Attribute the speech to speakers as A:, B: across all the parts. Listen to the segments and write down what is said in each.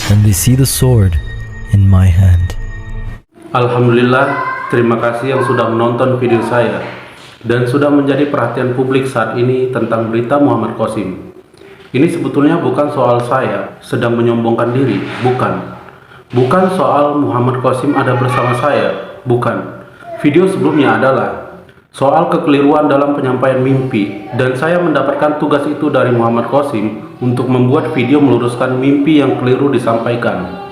A: and they see the sword in my hand.
B: Alhamdulillah, terima kasih yang sudah menonton video saya dan sudah menjadi perhatian publik saat ini tentang berita Muhammad Qasim. Ini sebetulnya bukan soal saya sedang menyombongkan diri, bukan. Bukan soal Muhammad Qasim ada bersama saya, bukan. Video sebelumnya adalah soal kekeliruan dalam penyampaian mimpi, dan saya mendapatkan tugas itu dari Muhammad Qasim untuk membuat video meluruskan mimpi yang keliru disampaikan.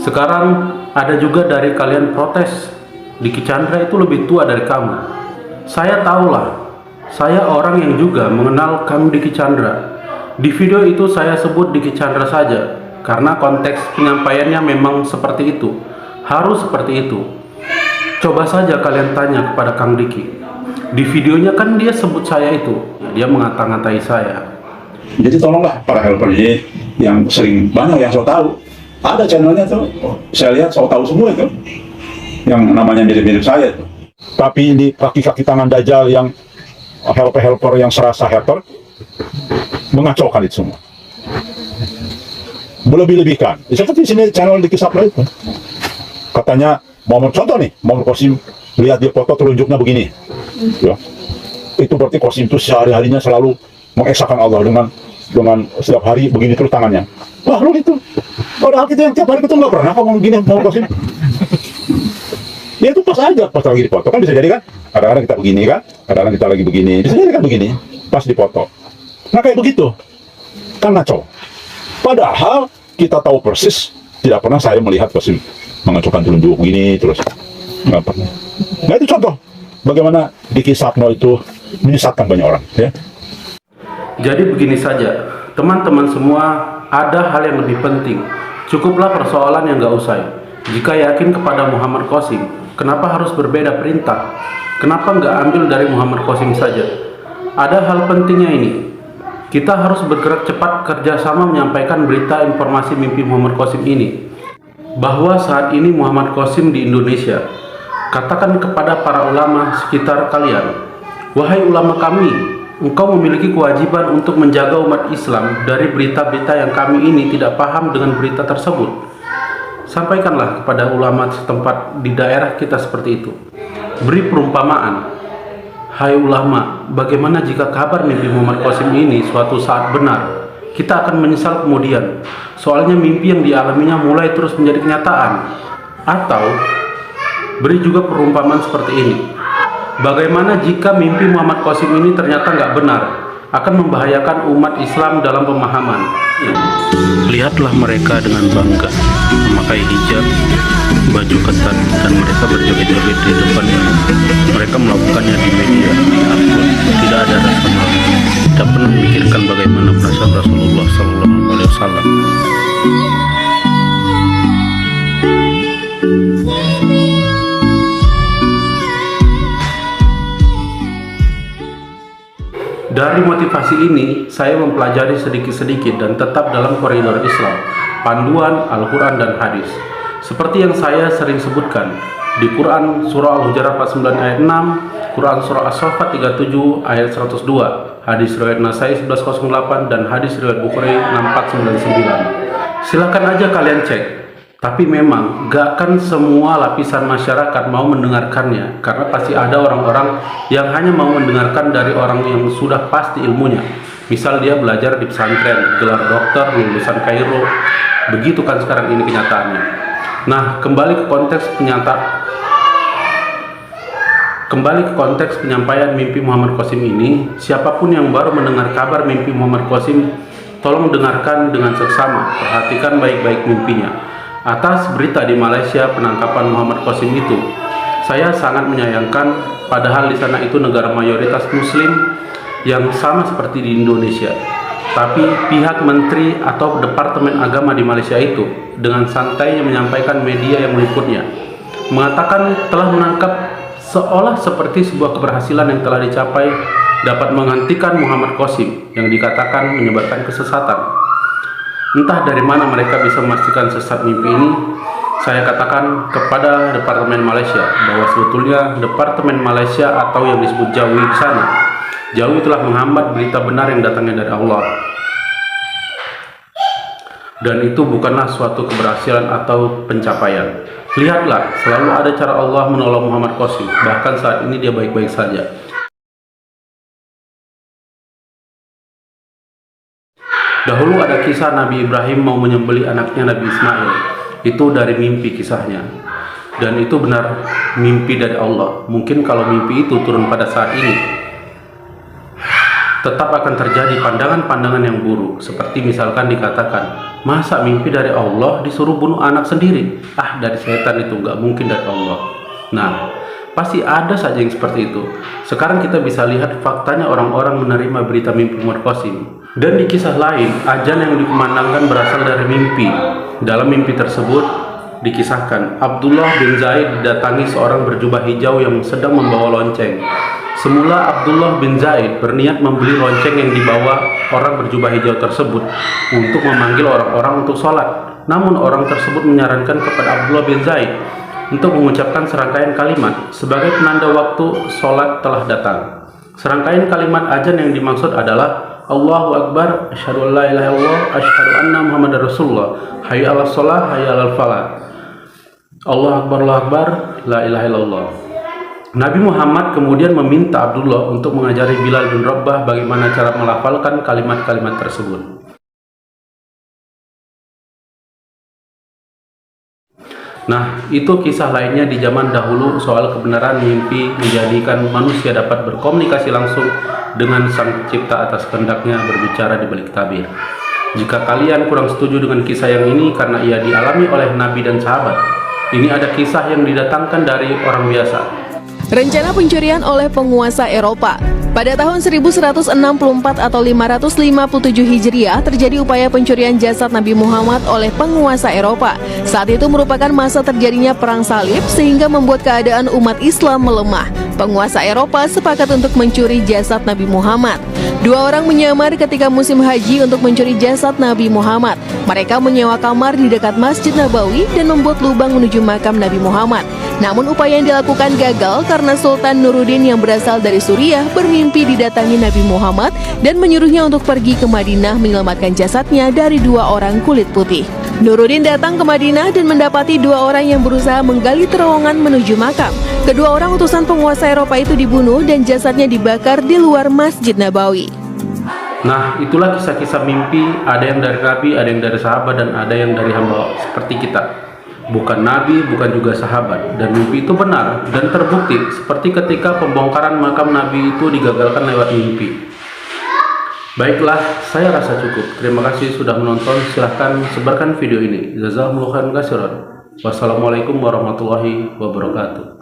B: Sekarang ada juga dari kalian protes, Diki Chandra itu lebih tua dari kamu. Saya tahulah, saya orang yang juga mengenal kamu Diki Chandra. Di video itu saya sebut Diki Chandra saja, karena konteks penyampaiannya memang seperti itu, harus seperti itu. Coba saja kalian tanya kepada Kang Diki. Di videonya kan dia sebut saya itu, dia mengata-ngatai saya.
C: Jadi tolonglah para helper ini yang sering banyak yang so tahu. Ada channelnya tuh, saya lihat so tahu semua itu, yang namanya mirip-mirip saya tuh. Tapi ini kaki-kaki tangan dajjal yang helper-helper yang serasa helper mengacaukan itu semua. Melebih-lebihkan. Seperti sini channel Diki Sapra itu. Katanya Muhammad, contoh nih, Muhammad Qasim lihat dia foto telunjuknya begini. Ya. Itu berarti Qasim itu sehari-harinya selalu mengesahkan Allah dengan setiap hari begini terus tangannya. Wah, lu itu. Padahal kita yang tiap hari itu nggak pernah ngomong begini Muhammad Qasim. Ya itu pas aja, pas lagi dipoto kan bisa jadi kan. Kadang-kadang kita begini kan, kadang-kadang kita lagi begini. Bisa jadi kan begini, pas dipoto. Nah kayak begitu, kan ngaco. Padahal kita tahu persis, tidak pernah saya melihat Qasim mengacaukan telunjuk begini terus. Nggak pernah. Nah itu contoh bagaimana Diki Sapno itu menyesatkan banyak orang. Ya.
B: Jadi begini saja, teman-teman semua, ada hal yang lebih penting. Cukuplah persoalan yang nggak usai. Jika yakin kepada Muhammad Qasim, kenapa harus berbeda perintah? Kenapa nggak ambil dari Muhammad Qasim saja? Ada hal pentingnya ini. Kita harus bergerak cepat kerjasama menyampaikan berita informasi mimpi Muhammad Qasim ini. Bahwa saat ini Muhammad Qasim di Indonesia. Katakan kepada para ulama sekitar kalian, wahai ulama kami, engkau memiliki kewajiban untuk menjaga umat Islam dari berita-berita yang kami ini tidak paham dengan berita tersebut. Sampaikanlah kepada ulama setempat di daerah kita seperti itu. Beri perumpamaan. Hai ulama, bagaimana jika kabar mimpi Muhammad Qasim ini suatu saat benar? Kita akan menyesal kemudian. Soalnya mimpi yang dialaminya mulai terus menjadi kenyataan. Atau beri juga perumpamaan seperti ini. Bagaimana jika mimpi Muhammad Qasim ini ternyata nggak benar, akan membahayakan umat Islam dalam pemahaman. Lihatlah mereka dengan bangga memakai hijab, baju ketat, dan mereka berjoget-joget di depannya. Mereka melakukannya di media, di akun, tidak ada rasa malu. Tidak pernah memikirkan bagaimana perasaan Rasulullah SAW. Dari motivasi ini, saya mempelajari sedikit-sedikit dan tetap dalam koridor Islam, panduan Al-Quran dan hadis. Seperti yang saya sering sebutkan, di Quran Surah Al-Hujurat 49 ayat 6, Quran Surah As-Saffat 37 ayat 102, hadis riwayat Nasai 1108, dan hadis riwayat Bukhari 6499. Silakan aja kalian cek. Tapi memang gak akan semua lapisan masyarakat mau mendengarkannya, karena pasti ada orang-orang yang hanya mau mendengarkan dari orang yang sudah pasti ilmunya. Misal dia belajar di pesantren, gelar dokter, lulusan Kairo. Begitu kan sekarang ini kenyataannya. Nah, kembali ke konteks penyampaian mimpi Muhammad Qasim ini, siapapun yang baru mendengar kabar mimpi Muhammad Qasim, tolong dengarkan dengan seksama, perhatikan baik-baik mimpinya. Atas berita di Malaysia penangkapan Muhammad Qasim itu, saya sangat menyayangkan, padahal di sana itu negara mayoritas Muslim yang sama seperti di Indonesia. Tapi pihak menteri atau Departemen Agama di Malaysia itu dengan santainya menyampaikan media yang meliputnya, mengatakan telah menangkap seolah seperti sebuah keberhasilan yang telah dicapai dapat menghentikan Muhammad Qasim yang dikatakan menyebarkan kesesatan. Entah dari mana mereka bisa memastikan sesat mimpi ini. Saya katakan kepada Departemen Malaysia bahwa sebetulnya Departemen Malaysia atau yang disebut Jawi di sana, Jawi telah menghambat berita benar yang datangnya dari Allah. Dan itu bukanlah suatu keberhasilan atau pencapaian. Lihatlah, selalu ada cara Allah menolong Muhammad Qasim, bahkan saat ini dia baik-baik saja. Dahulu ada kisah Nabi Ibrahim mau menyembelih anaknya Nabi Ismail. Itu dari mimpi kisahnya. Dan itu benar mimpi dari Allah. Mungkin kalau mimpi itu turun pada saat ini, tetap akan terjadi pandangan-pandangan yang buruk. Seperti misalkan dikatakan, masa mimpi dari Allah disuruh bunuh anak sendiri? Dari setan itu, nggak mungkin dari Allah. Nah, pasti ada saja yang seperti itu. Sekarang kita bisa lihat faktanya orang-orang menerima berita mimpi Muhammad Qasim. Dan di kisah lain, azan yang dikumandangkan berasal dari mimpi. Dalam mimpi tersebut dikisahkan, Abdullah bin Zaid didatangi seorang berjubah hijau yang sedang membawa lonceng. Semula Abdullah bin Zaid berniat membeli lonceng yang dibawa orang berjubah hijau tersebut untuk memanggil orang-orang untuk sholat. Namun orang tersebut menyarankan kepada Abdullah bin Zaid untuk mengucapkan serangkaian kalimat sebagai penanda waktu sholat telah datang. Serangkaian kalimat azan yang dimaksud adalah Allahu Akbar, asyhadu an la ilaha illallah, asyhadu anna Muhammadar Rasulullah, hayya 'alas shalah, hayya 'alal falah. Allahu Akbar, la ilaha illallah. Nabi Muhammad kemudian meminta Abdullah untuk mengajari Bilal bin Rabah bagaimana cara melafalkan kalimat-kalimat tersebut. Nah, itu kisah lainnya di zaman dahulu soal kebenaran mimpi menjadikan manusia dapat berkomunikasi langsung dengan Sang Pencipta atas kehendaknya berbicara di balik tabir. Jika kalian kurang setuju dengan kisah yang ini karena ia dialami oleh Nabi dan sahabat, ini ada kisah yang didatangkan dari orang biasa.
D: Rencana pencurian oleh penguasa Eropa. Pada tahun 1164 atau 557 Hijriah terjadi upaya pencurian jasad Nabi Muhammad oleh penguasa Eropa. Saat itu merupakan masa terjadinya perang salib sehingga membuat keadaan umat Islam melemah. Penguasa Eropa sepakat untuk mencuri jasad Nabi Muhammad. Dua orang menyamar ketika musim haji untuk mencuri jasad Nabi Muhammad. Mereka menyewa kamar di dekat Masjid Nabawi dan membuat lubang menuju makam Nabi Muhammad. Namun upaya yang dilakukan gagal karena Sultan Nuruddin yang berasal dari Suriah bermimpi didatangi Nabi Muhammad dan menyuruhnya untuk pergi ke Madinah menyelamatkan jasadnya dari dua orang kulit putih. Nuruddin datang ke Madinah dan mendapati dua orang yang berusaha menggali terowongan menuju makam. Kedua orang utusan penguasa Eropa itu dibunuh dan jasadnya dibakar di luar Masjid Nabawi.
B: Nah, itulah kisah-kisah mimpi, ada yang dari Nabi, ada yang dari sahabat, dan ada yang dari hamba seperti kita. Bukan Nabi, bukan juga sahabat. Dan mimpi itu benar dan terbukti, seperti ketika pembongkaran makam Nabi itu digagalkan lewat mimpi. Baiklah, saya rasa cukup. Terima kasih sudah menonton. Silahkan sebarkan video ini. Jazakumullahu khairan katsiran. Wassalamualaikum warahmatullahi wabarakatuh.